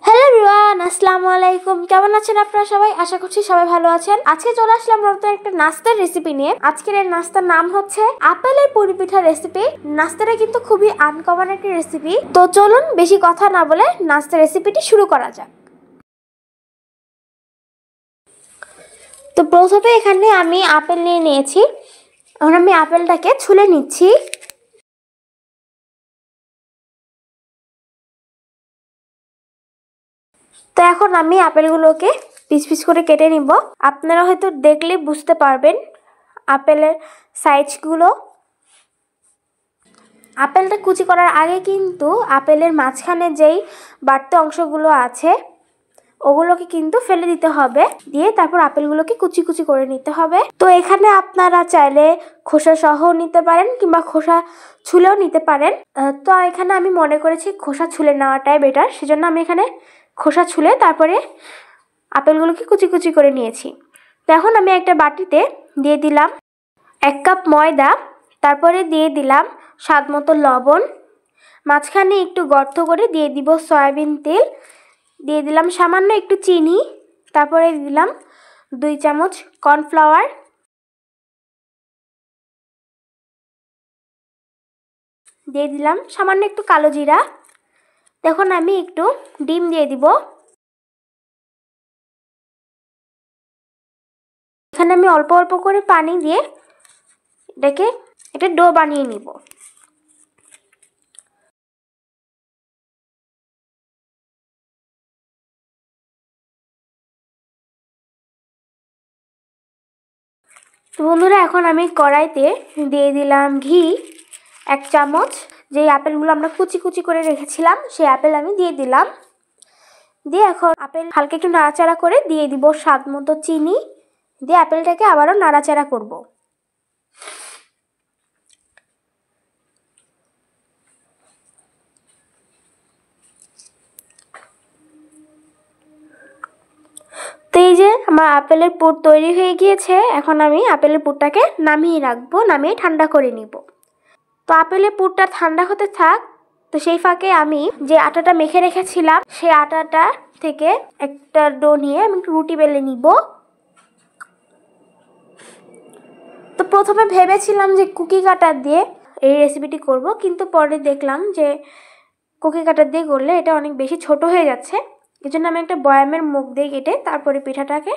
Hello everyone, আসসালামু আলাইকুম। কেমন আছেন আপনারা সবাই? আশা করছি সবাই ভালো আছেন। আজকে চলে আসলাম নতুন একটা নাস্তার রেসিপি নিয়ে। আজকের এই নাস্তার নাম হচ্ছে আপেলের পুরি পিঠা রেসিপি। নাস্তাটা কিন্তু খুবই আনকমন একটা রেসিপি। তো চলুন বেশি কথা না বলে নাস্তার রেসিপিটি শুরু করা যাক। তো প্রথমে এখানে আমি আপেল নিয়ে নিয়েছি। এখন আমি আপেলটাকে ছুলে নিচ্ছি। তো এখন আমি আপেলগুলোকে পিস পিস করে কেটে নিব। আপনারা হয়তো দেখলে বুঝতে পারবেন আপেলের সাইজগুলো। আপেলটা কুচি করার আগে কিন্তু আপেলের মাঝখানে যেই বাড়তি অংশগুলো আছে ওগুলোকে কিন্তু ফেলে দিতে হবে। দিয়ে তারপর আপেলগুলোকে কুচি কুচি করে নিতে হবে। তো এখানে আপনারা চাইলে খোসা সহ নিতে পারেন কিংবা খোসা ছুলেও নিতে পারেন। তো এখানে আমি মনে করেছি খোসা ছুলে নেওয়াটাই বেটার, সেজন্য আমি এখানে খোসা ছুলে তারপরে আপেলগুলোকে কুচি কুচি করে নিয়েছি। তো এখন আমি একটা বাটিতে দিয়ে দিলাম 1 কাপ ময়দা, তারপরে দিয়ে দিলাম স্বাদ মতো লবণ, মাঝখানে একটু গর্ত করে দিয়ে দিব সয়াবিন তেল, দিয়ে দিলাম সামান্য একটু চিনি, তারপরে দিলাম 2 চামচ কর্নফ্লাওয়ার, দিয়ে দিলাম সামান্য একটু কালো জিরা। এখন আমি একটু ডিম দিয়ে দিব। এখানে আমি অল্প অল্প করে পানি দিয়ে এটা ডো বানিয়ে নিব। তো বন্ধুরা, এখন আমি কড়াইতে দিয়ে দিলাম ঘি 1 চামচ। যে আপেলগুলো আমরা কুচি কুচি করে রেখেছিলাম সেই আপেল আমি দিয়ে দিলাম। দিয়ে এখন আপেল হালকা একটু নাড়াচাড়া করে দিয়ে দিব স্বাদ মতো চিনি। দিয়ে আপেলটাকে আবারও নাড়াচাড়া করব। তো এই যে আমার আপেলের পুর তৈরি হয়ে গিয়েছে। এখন আমি আপেলের পুরটাকে নামিয়ে রাখবো, নামিয়ে ঠান্ডা করে নিব। তো আপেলের পুরটা ঠান্ডা হতে থাক। তো সেই ফাঁকে আমি যে আটাটা মেখে রেখেছিলাম সেই আটাটা থেকে একটা ডো নিয়ে আমি রুটি বেলে নিব। তো প্রথমে ভেবেছিলাম যে কুকি কাটার দিয়ে এই রেসিপিটি করব, কিন্তু পরে দেখলাম যে কুকি কাটার দিয়ে করলে এটা অনেক বেশি ছোট হয়ে যাচ্ছে। এই জন্য আমি একটা বয়ামের মুখ দিয়ে কেটে তারপরে পিঠাটাকে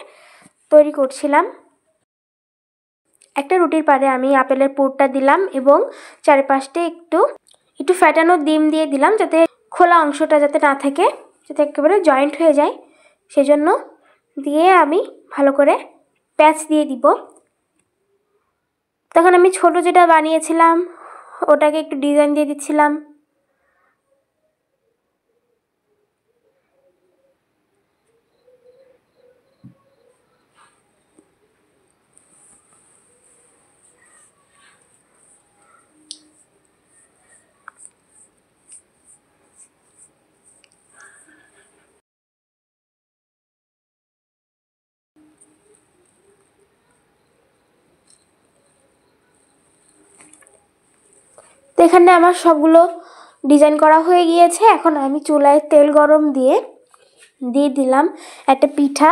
তৈরি করছিলাম। একটা রুটির পাড়ে আমি আপেলের পুরটা দিলাম এবং চারপাশে একটু ফ্যাটানো ডিম দিয়ে দিলাম, যাতে খোলা অংশটা যাতে না থাকে, যাতে একেবারে জয়েন্ট হয়ে যায়। সেজন্য দিয়ে আমি ভালো করে প্যাচ দিয়ে দিব। তখন আমি ছোট যেটা বানিয়েছিলাম ওটাকে একটু ডিজাইন দিয়ে দিচ্ছিলাম। তো এখানে আমার সবগুলো ডিজাইন করা হয়ে গিয়েছে। এখন আমি চুলায় তেল গরম দিয়ে দিলাম একটা পিঠা।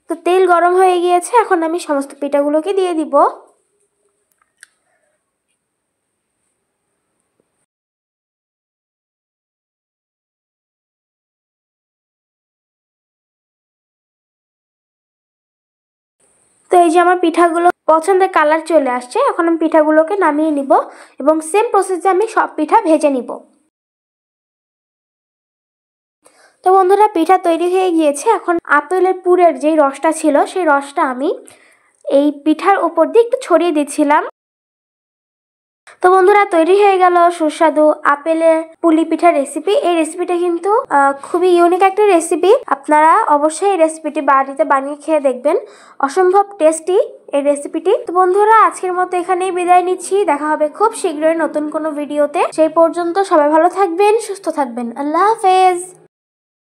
তো তেল গরম হয়ে গিয়েছে, এখন আমি সমস্ত পিঠাগুলোকে দিয়ে দিব। তো এই যে আমার পিঠাগুলো পছন্দের কালার চলে আসছে। এখন আমি পিঠাগুলোকে নামিয়ে নিব এবং সেম প্রসেসে আমি সব পিঠা ভেজে নিব। তো বন্ধুরা, পিঠা তৈরি হয়ে গিয়েছে। এখন আপেলের পুরের যেই রসটা ছিল সেই রসটা আমি এই পিঠার উপর দিয়ে একটু ছড়িয়ে দিচ্ছিলাম। তো বন্ধুরা, তৈরি হয়ে গেল সুস্বাদু আপেলের পুলি পিঠা রেসিপি। এই রেসিপিটা কিন্তু খুবই ইউনিক একটা রেসিপি। আপনারা অবশ্যই এই রেসিপিটি বাড়িতে বানিয়ে খেয়ে দেখবেন। অসম্ভব টেস্টি এই রেসিপিটি। তো বন্ধুরা, আজকের মতো এখানেই বিদায় নিচ্ছি। দেখা হবে খুব শীঘ্রই নতুন কোনো ভিডিওতে। সেই পর্যন্ত সবাই ভালো থাকবেন, সুস্থ থাকবেন। আল্লাহ হাফেজ।